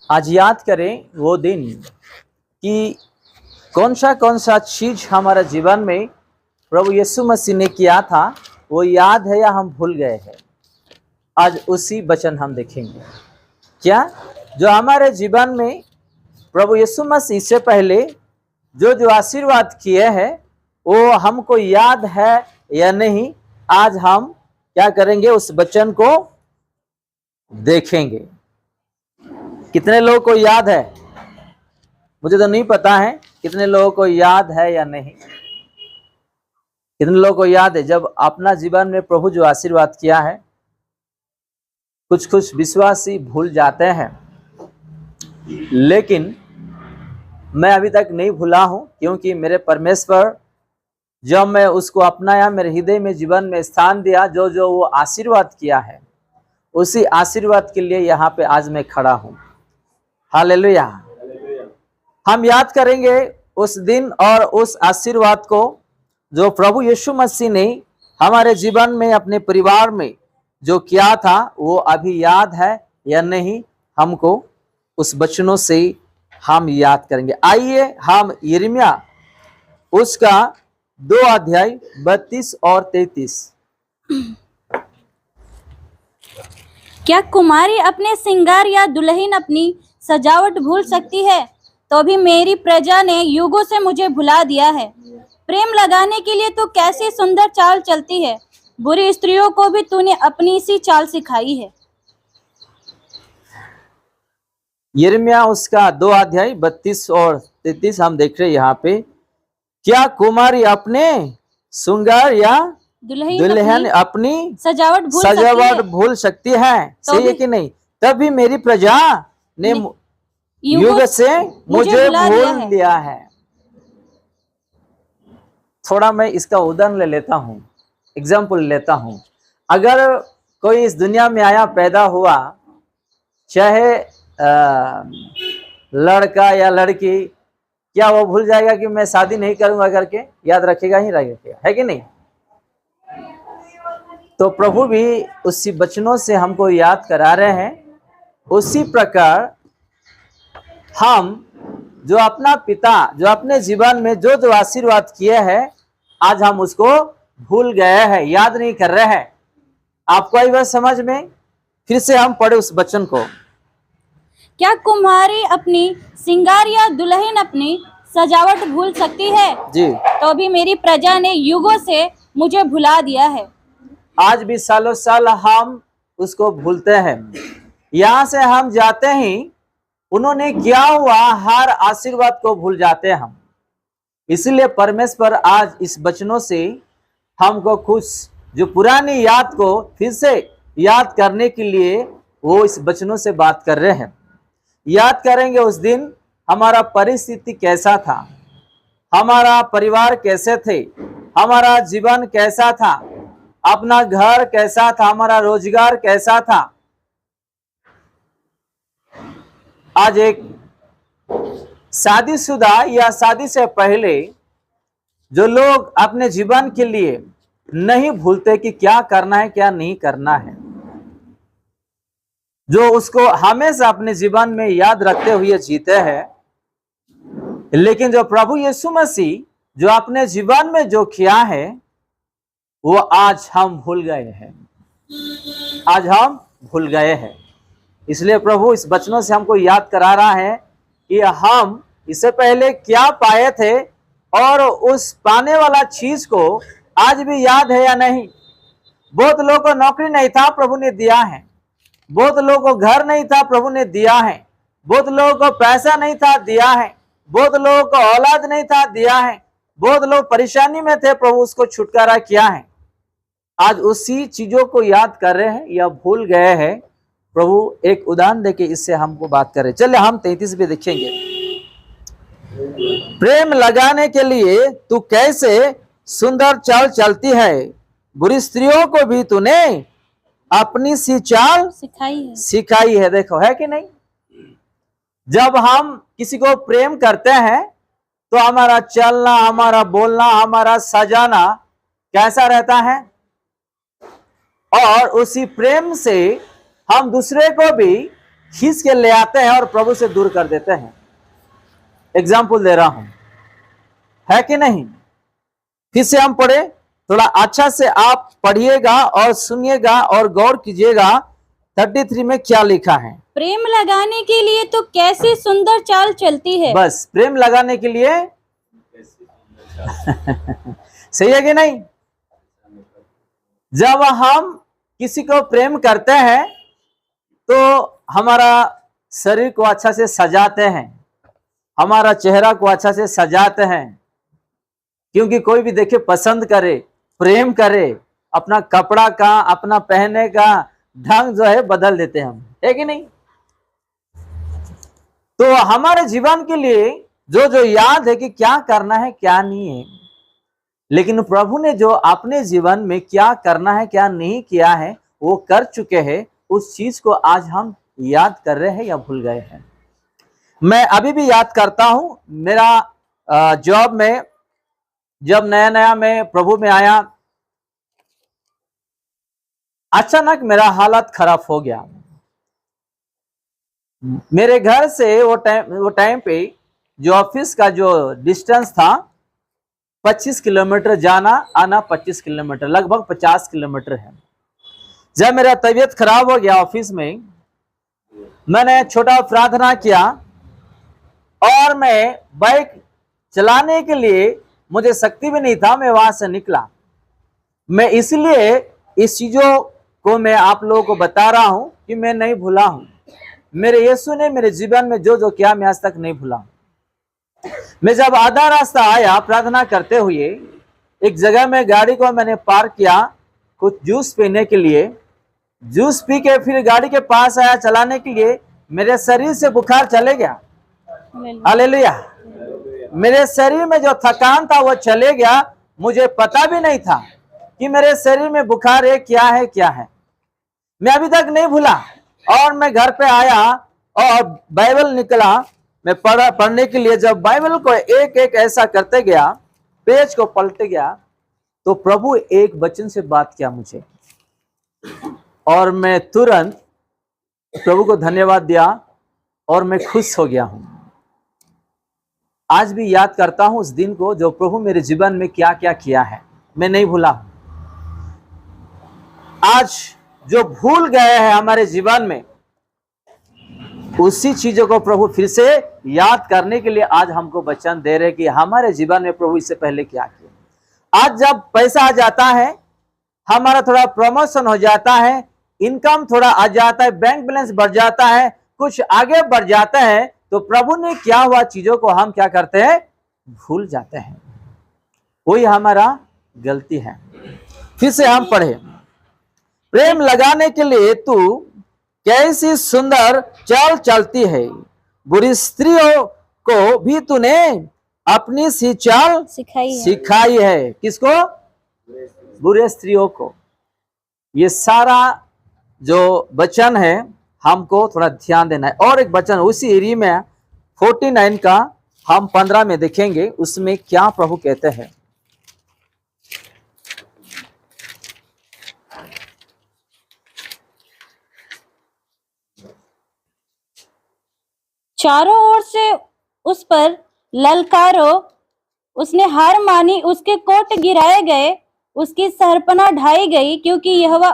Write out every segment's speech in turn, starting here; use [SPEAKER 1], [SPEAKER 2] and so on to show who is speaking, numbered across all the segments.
[SPEAKER 1] आज याद करें वो दिन कि कौन सा चीज हमारा जीवन में प्रभु यीशु मसीह ने किया था, वो याद है या हम भूल गए हैं। आज उसी वचन हम देखेंगे। क्या जो हमारे जीवन में प्रभु यीशु मसीह से पहले जो आशीर्वाद किए हैं वो हमको याद है या नहीं, आज हम क्या करेंगे, उस वचन को देखेंगे। कितने लोगों को याद है? मुझे तो नहीं पता है कितने लोगों को याद है या नहीं। कितने लोगों को याद है जब अपना जीवन में प्रभु जो आशीर्वाद किया है? कुछ विश्वासी भूल जाते हैं, लेकिन मैं अभी तक नहीं भूला हूं, क्योंकि मेरे परमेश्वर जब मैं उसको अपनाया, मेरे हृदय में जीवन में स्थान दिया, जो वो आशीर्वाद किया है उसी आशीर्वाद के लिए यहाँ पे आज मैं खड़ा हूं। हालेलुया। हम याद करेंगे उस दिन और उस आशीर्वाद को जो प्रभु यीशु मसीह ने हमारे जीवन में, अपने परिवार में जो किया था, वो अभी याद है या नहीं, हमको उस वचनों से हम याद करेंगे। आइए हम यिर्मयाह उसका 2 अध्याय 32 और 33।
[SPEAKER 2] क्या कुमारी अपने श्रृंगार या दुल्हन अपनी सजावट भूल सकती है? तो भी मेरी प्रजा ने युगों से मुझे भुला दिया है। प्रेम लगाने के लिए तो कैसी सुंदर चाल चलती है, बुरी स्त्रियों को भी तूने अपनी सी चाल सिखाई है।
[SPEAKER 1] यिर्मयाह उसका 2 अध्याय 32 और 33 हम देख रहे हैं यहाँ पे। क्या कुमारी अपने श्रृंगार या दुल्हन अपनी सजावट भूल सकती है? सही है कि नहीं? तभी मेरी प्रजा ने युग से मुझे भूल लिया है। थोड़ा मैं इसका उदाहरण ले लेता हूँ, एग्जाम्पल लेता हूँ। अगर कोई इस दुनिया में आया, पैदा हुआ, चाहे लड़का या लड़की, क्या वो भूल जाएगा कि मैं शादी नहीं करूंगा करके? याद रखेगा ही रखेगा, है कि नहीं? तो प्रभु भी उसी वचनों से हमको याद करा रहे हैं। उसी प्रकार हम जो अपना पिता, जो अपने जीवन में जो आशीर्वाद किए हैं, आज हम उसको भूल गए हैं, याद नहीं कर रहे हैं। आपको आई बात समझ में? फिर से हम पढ़े उस वचन को।
[SPEAKER 2] क्या कुम्हारी अपनी श्रृंगार या दुल्हन अपनी सजावट भूल सकती है?
[SPEAKER 1] जी।
[SPEAKER 2] तो भी मेरी प्रजा ने युगों से मुझे भुला दिया है।
[SPEAKER 1] आज भी सालों साल हम उसको भूलते हैं। यहाँ से हम जाते ही उन्होंने क्या हुआ, हर आशीर्वाद को भूल जाते हैं हम। इसलिए परमेश्वर आज इस वचनों से हमको कुछ जो पुरानी याद को फिर से याद करने के लिए वो इस वचनों से बात कर रहे हैं। याद करेंगे उस दिन हमारा परिस्थिति कैसा था, हमारा परिवार कैसे थे, हमारा जीवन कैसा था, अपना घर कैसा था, हमारा रोजगार कैसा था। आज एक शादीशुदा या शादी से पहले जो लोग अपने जीवन के लिए नहीं भूलते कि क्या करना है क्या नहीं करना है, जो उसको हमेशा अपने जीवन में याद रखते हुए जीते हैं, लेकिन जो प्रभु यीशु मसीह जो अपने जीवन में जो किया है वो आज हम भूल गए हैं। आज हम भूल गए हैं। इसलिए प्रभु इस वचनों से हमको याद करा रहा है कि हम इससे पहले क्या पाए थे और उस पाने वाला चीज को आज भी याद है या नहीं। बहुत लोगों को नौकरी नहीं था, प्रभु ने दिया है। बहुत लोगों को घर नहीं था, प्रभु ने दिया है। बहुत लोगों को पैसा नहीं था, दिया है। बहुत लोगों को औलाद नहीं था, दिया है। बहुत लोग परेशानी में थे, प्रभु उसको छुटकारा किया है। आज उसी चीजों को याद कर रहे हैं या भूल गए हैं। प्रभु एक उदाहरण देके इससे हमको बात करे। चलिए हम 33 भी देखेंगे। प्रेम लगाने के लिए तू कैसे सुंदर चाल चलती है, बुरी स्त्रियों को भी तूने अपनी सी चाल सिखाई है। देखो, है कि नहीं? जब हम किसी को प्रेम करते हैं तो हमारा चलना, हमारा बोलना, हमारा सजाना कैसा रहता है, और उसी प्रेम से हम दूसरे को भी खींच के ले आते हैं और प्रभु से दूर कर देते हैं। एग्जाम्पल दे रहा हूं, है कि नहीं? फिर से हम पढ़े, थोड़ा अच्छा से आप पढ़िएगा और सुनिएगा और गौर कीजिएगा 33 में क्या लिखा है।
[SPEAKER 2] प्रेम लगाने के लिए तो कैसी सुंदर चाल चलती है।
[SPEAKER 1] बस प्रेम लगाने के लिए सही है कि नहीं? जब हम किसी को प्रेम करते हैं तो हमारा शरीर को अच्छा से सजाते हैं, हमारा चेहरा को अच्छा से सजाते हैं, क्योंकि कोई भी देखे पसंद करे, प्रेम करे, अपना कपड़ा का, अपना पहनने का ढंग जो है बदल देते हैं हम, है कि नहीं? तो हमारे जीवन के लिए जो जो याद है कि क्या करना है क्या नहीं है, लेकिन प्रभु ने जो अपने जीवन में क्या करना है क्या नहीं किया है वो कर चुके हैं, उस चीज को आज हम याद कर रहे हैं या भूल गए हैं। मैं अभी भी याद करता हूं, मेरा जॉब में जब नया नया मैं प्रभु में आया, अचानक मेरा हालत खराब हो गया। मेरे घर से वो टाइम पे जो ऑफिस का जो डिस्टेंस था 25 किलोमीटर, जाना आना 25 किलोमीटर, लगभग 50 किलोमीटर है। जब मेरा तबीयत खराब हो गया ऑफिस में, मैंने छोटा प्रार्थना किया और मैं बाइक चलाने के लिए मुझे शक्ति भी नहीं था, मैं वहां से निकला। मैं इसलिए इस चीजों को मैं आप लोगों को बता रहा हूं कि मैं नहीं भूला हूं। मेरे यीशु ने मेरे जीवन में जो जो किया मैं आज तक नहीं भूला। मैं जब आधा रास्ता आया प्रार्थना करते हुए, एक जगह में गाड़ी को मैंने पार्क किया कुछ जूस पीने के लिए। जूस पी के फिर गाड़ी के पास आया चलाने के लिए, मेरे शरीर से बुखार चले गया। हालेलुया। मेरे शरीर में जो थकान था वो चले गया। मुझे पता भी नहीं था कि मेरे शरीर में बुखार है क्या है। मैं अभी तक नहीं भूला। और मैं घर पे आया और बाइबल निकला, मैं पढ़ने के लिए जब बाइबल को एक एक ऐसा करते गया, पेज को पलटे गया, तो प्रभु एक वचन से बात किया मुझे और मैं तुरंत प्रभु को धन्यवाद दिया और मैं खुश हो गया हूं। आज भी याद करता हूं उस दिन को, जो प्रभु मेरे जीवन में क्या क्या किया है, मैं नहीं भूला। आज जो भूल गए हैं हमारे जीवन में, उसी चीजों को प्रभु फिर से याद करने के लिए आज हमको वचन दे रहे कि हमारे जीवन में प्रभु इससे पहले क्या किया। आज जब पैसा आ जाता है, हमारा थोड़ा प्रमोशन हो जाता है, इनकम थोड़ा आ जाता है, बैंक बैलेंस बढ़ जाता है, कुछ आगे बढ़ जाता है, तो प्रभु ने क्या हुआ चीजों को हम क्या करते हैं, भूल जाते हैं। वही हमारा गलती है। फिर से हम पढ़े, प्रेम लगाने के लिए तू कैसी सुंदर चाल चलती है, बुरी स्त्रियों को भी तूने अपनी सी चाल सिखाई है। किसको? बुरे स्त्रियों को। ये सारा जो वचन है हमको थोड़ा ध्यान देना है। और एक वचन उसी एरिया में 49 का हम 15 में देखेंगे, उसमें क्या प्रभु कहते हैं।
[SPEAKER 2] चारों ओर से उस पर ललकारो, उसने हार मानी, उसके कोट गिराए गए, उसकी सरपना ढाई गई, क्योंकि यहोवा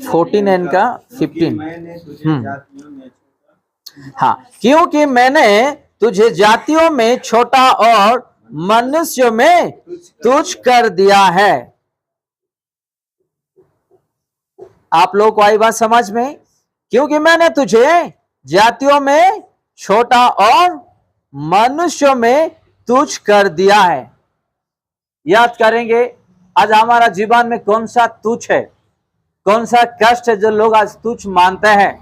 [SPEAKER 1] 49 का 15। हाँ, क्योंकि मैंने तुझे जातियों में छोटा और मनुष्यों में तुच्छ कर दिया है। आप लोगों को आई बात समझ में? क्योंकि मैंने तुझे जातियों में छोटा और मनुष्यों में तुच्छ कर दिया है। याद करेंगे आज हमारा जीवन में कौन सा तुच्छ है, कौन सा कष्ट है जो लोग आज तुच्छ मानते हैं।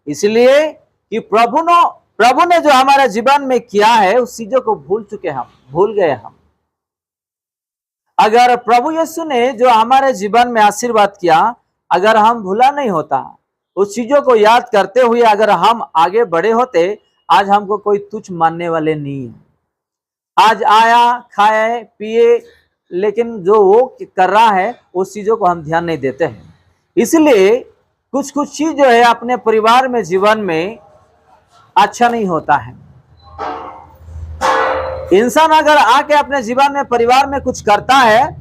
[SPEAKER 1] इसलिए कि प्रभु ने जो हमारे जीवन में किया है उस चीजों को भूल चुके, हम भूल गए हम। अगर प्रभु यीशु ने जो हमारे जीवन में आशीर्वाद किया, अगर हम भूला नहीं होता, उस चीजों को याद करते हुए अगर हम आगे बढ़े होते, आज हमको कोई तुच्छ मानने वाले नहीं है। आज आया खाए पिए, लेकिन जो वो कर रहा है उस चीजों को हम ध्यान नहीं देते हैं। इसलिए कुछ कुछ चीज जो है अपने परिवार में, जीवन में अच्छा नहीं होता है। इंसान अगर आके अपने जीवन में, परिवार में कुछ करता है,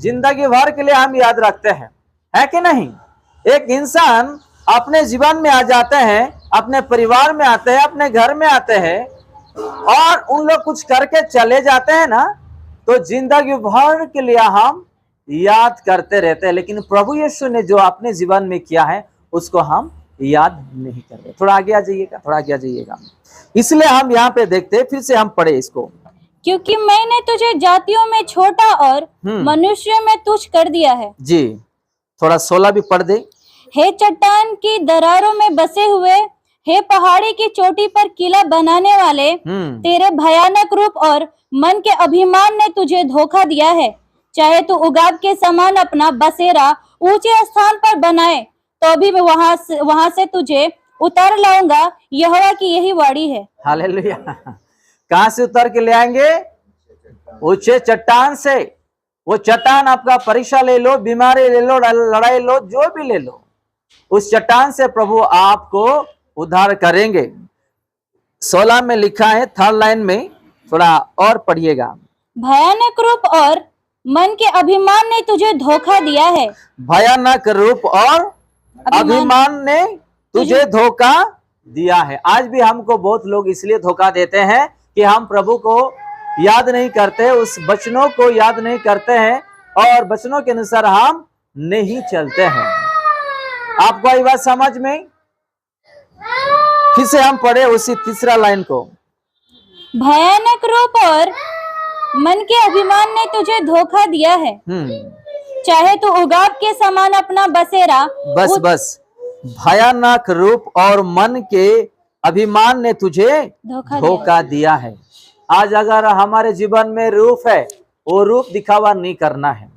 [SPEAKER 1] जिंदगी भर के लिए हम याद रखते हैं, है कि नहीं? एक इंसान अपने जीवन में आ जाते हैं, अपने परिवार में आते हैं, अपने घर में आते हैं और उन लोग कुछ करके चले जाते हैं ना, तो जिंदगी भर के लिए हम याद करते रहते हैं। लेकिन प्रभु यीशु ने जो अपने जीवन में किया है उसको हम याद नहीं कर रहे। थोड़ा आगे आ जाइएगा, थोड़ा आगे आ जाइएगा। इसलिए हम यहाँ पे देखते हैं, फिर से हम पढ़े इसको।
[SPEAKER 2] क्योंकि मैंने तुझे जातियों में छोटा और मनुष्यों में तुच्छ कर दिया है।
[SPEAKER 1] जी, थोड़ा 16 भी पढ़ दे।
[SPEAKER 2] हे चट्टान की दरारों में बसे हुए, हे पहाड़ी की चोटी पर किला बनाने वाले, तेरे भयानक रूप और मन के अभिमान ने तुझे धोखा दिया है। चाहे तू उगाब के समान अपना बसेरा ऊंचे स्थान पर बनाए, तो भी मैं वहां से तुझे उतार लाऊंगा, यहोवा की यही वाणी है।
[SPEAKER 1] हालेलुया। कहां से उतर के ले आएंगे? ऊंचे चट्टान से। वो चट्टान आपका परीक्षा ले लो, बीमारी ले लो, लड़ाई लो, जो भी ले लो, उस चट्टान से प्रभु आपको उद्धार करेंगे। 16 में लिखा है, 3rd लाइन में, थोड़ा और पढ़िएगा।
[SPEAKER 2] भयानक रूप और मन के अभिमान ने तुझे धोखा दिया है।
[SPEAKER 1] भयानक रूप और अभिमान ने तुझे धोखा दिया है। आज भी हमको बहुत लोग इसलिए धोखा देते हैं कि हम प्रभु को याद नहीं करते, उस वचनों को याद नहीं करते हैं और वचनों के अनुसार हम नहीं चलते हैं। आपको आई बात समझ में? फिर से हम पढ़े उसी 3रा लाइन को।
[SPEAKER 2] भयानक रूप और मन के अभिमान ने तुझे धोखा दिया है। चाहे तू उगाब के समान अपना बसेरा
[SPEAKER 1] बस भयानक रूप और मन के अभिमान ने तुझे धोखा दिया है। आज अगर हमारे जीवन में रूप है, वो रूप दिखावा नहीं करना है।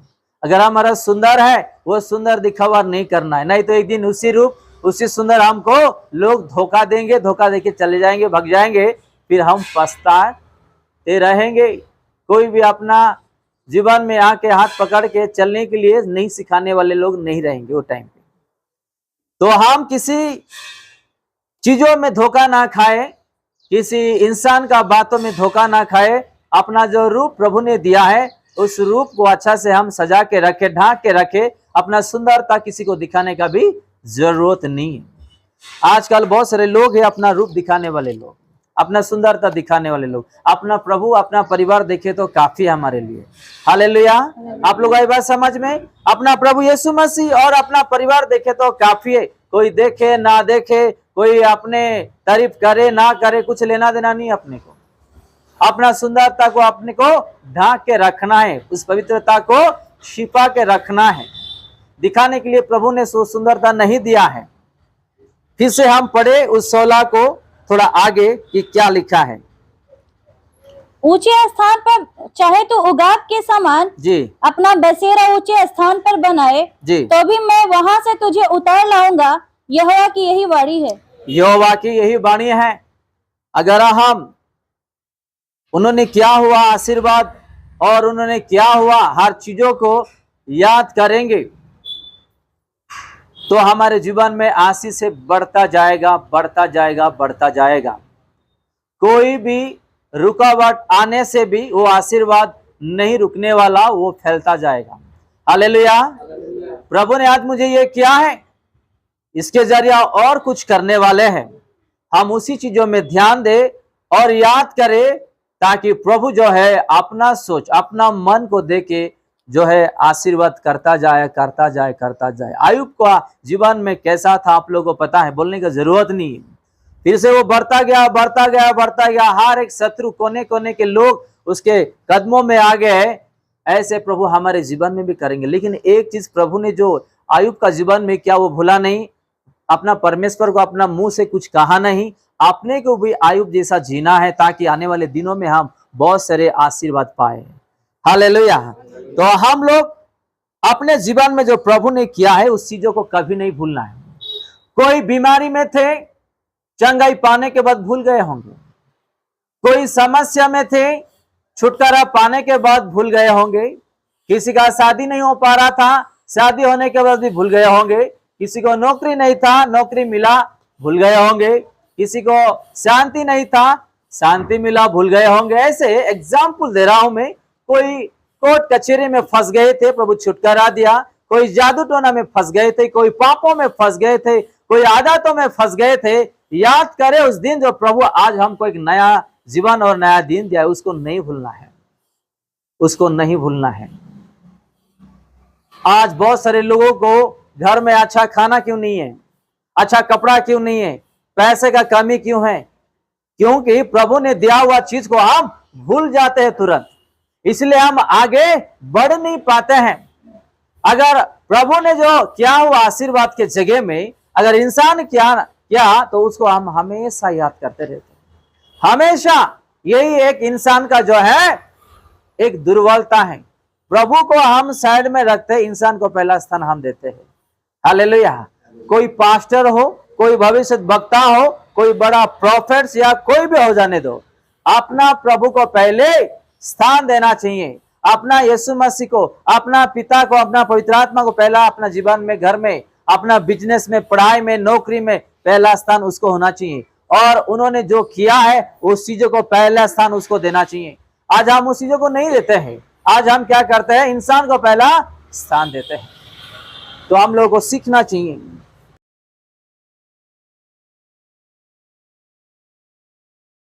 [SPEAKER 1] अगर हमारा सुंदर है, वो सुंदर दिखावा नहीं करना है। नहीं तो एक दिन उसी रूप, उसी सुंदर हमको लोग धोखा देंगे, धोखा देके चले जाएंगे, भग जाएंगे, फिर हम पछताते रहेंगे। कोई भी अपना जीवन में आके हाथ पकड़ के चलने के लिए नहीं सिखाने वाले लोग नहीं रहेंगे वो टाइम पे। तो हम किसी चीजों में धोखा ना खाए, किसी इंसान का बातों में धोखा ना खाए। अपना जो रूप प्रभु ने दिया है, उस रूप को अच्छा से हम सजा के रखे, ढांक के रखे। अपना सुंदरता किसी को दिखाने का भी जरूरत नहीं है। आजकल बहुत सारे लोग हैं अपना रूप दिखाने वाले लोग, अपना सुंदरता दिखाने वाले लोग। अपना प्रभु, अपना परिवार देखे तो काफी है हमारे लिए। हालेलुया। आप लोग आई बात समझ में? अपना प्रभु यीशु मसीह और अपना परिवार देखे तो काफी है। कोई देखे ना देखे, कोई अपने तारीफ करे ना करे, कुछ लेना देना नहीं अपने को। अपना सुंदरता को अपने को ढांक के रखना है, उस पवित्रता को छिपा के रखना है। दिखाने के लिए प्रभु ने सुंदरता नहीं दिया है। फिर से हम पढ़े उस 16 को थोड़ा आगे कि क्या लिखा है।
[SPEAKER 2] ऊंचे स्थान पर, चाहे तो उगाब के समान
[SPEAKER 1] जी
[SPEAKER 2] अपना बसेरा ऊंचे स्थान पर बनाए,
[SPEAKER 1] जी,
[SPEAKER 2] तो भी मैं वहां से तुझे उतार लाऊंगा, यहोवा की यही वाणी है।
[SPEAKER 1] यहोवा की यही वाणी है। अगर हम उन्होंने क्या हुआ आशीर्वाद और उन्होंने क्या हुआ हर चीजों को याद करेंगे, तो हमारे जीवन में आशीष से बढ़ता जाएगा, बढ़ता जाएगा, बढ़ता जाएगा। कोई भी रुकावट आने से भी वो आशीर्वाद नहीं रुकने वाला, वो फैलता जाएगा। हालेलुया। प्रभु ने आज मुझे ये किया है, इसके जरिए और कुछ करने वाले हैं। हम उसी चीजों में ध्यान दे और याद करें, ताकि प्रभु जो है अपना सोच, अपना मन को देके जो है आशीर्वाद करता जाए, करता जाए, करता जाए। आयुब का जीवन में कैसा था आप लोगों को पता है, बोलने की जरूरत नहीं है। फिर से वो बढ़ता गया, बढ़ता गया, बढ़ता गया। हर एक शत्रु, कोने कोने के लोग उसके कदमों में आ गए। ऐसे प्रभु हमारे जीवन में भी करेंगे। लेकिन एक चीज प्रभु ने जो आयुब का जीवन में किया, वो भूला नहीं। अपना परमेश्वर को अपना मुंह से कुछ कहा नहीं। अपने को भी आयुब जैसा जीना है, ताकि आने वाले दिनों में हम बहुत सारे आशीर्वाद पाए। हालेलुया। तो हम लोग अपने जीवन में जो प्रभु ने किया है, उस चीजों को कभी नहीं भूलना है। कोई बीमारी में थे, चंगाई पाने के बाद भूल गए होंगे। कोई समस्या में थे, छुटकारा पाने के बाद भूल गए होंगे। किसी का शादी नहीं हो पा रहा था, शादी होने के बाद भी भूल गए होंगे। किसी को नौकरी नहीं था, नौकरी मिला, भूल गए होंगे। किसी को शांति नहीं था, शांति मिला, भूल गए होंगे। ऐसे एग्जाम्पल दे रहा हूं मैं। कोई कोर्ट कचहरी में फंस गए थे, प्रभु छुटकारा दिया। कोई जादू टोना में फंस गए थे, कोई पापों में फंस गए थे, कोई आदतों में फंस गए थे। याद करें उस दिन जो प्रभु आज हमको एक नया जीवन और नया दिन दिया है, उसको नहीं भूलना है, उसको नहीं भूलना है। आज बहुत सारे लोगों को घर में अच्छा खाना क्यों नहीं है, अच्छा कपड़ा क्यों नहीं है, पैसे का कमी क्यों है? क्योंकि प्रभु ने दिया हुआ चीज को हम भूल जाते हैं तुरंत, इसलिए हम आगे बढ़ नहीं पाते हैं। अगर प्रभु ने जो किया हुआ आशीर्वाद के जगह में अगर इंसान किया तो उसको हम हमेशा याद करते रहते हैं। हमेशा यही एक इंसान का जो है एक दुर्बलता है। प्रभु को हम साइड में रखते हैं, इंसान को पहला स्थान हम देते हैं। हालेलुया। कोई पास्टर हो, कोई भविष्य वक्ता हो, कोई बड़ा प्रॉफिट्स या कोई भी हो जाने दो, अपना प्रभु को पहले स्थान देना चाहिए। अपना यीशु मसीह को, अपना पिता को, अपना पवित्र आत्मा को पहला अपना जीवन में, घर में, अपना बिजनेस में, पढ़ाई में, नौकरी में पहला स्थान उसको होना चाहिए। और उन्होंने जो किया है उस चीजों को पहला स्थान उसको देना चाहिए। आज हम उस चीजों को नहीं देते हैं। आज हम क्या करते हैं, इंसान को पहला स्थान देते हैं। तो हम लोगों को सीखना चाहिए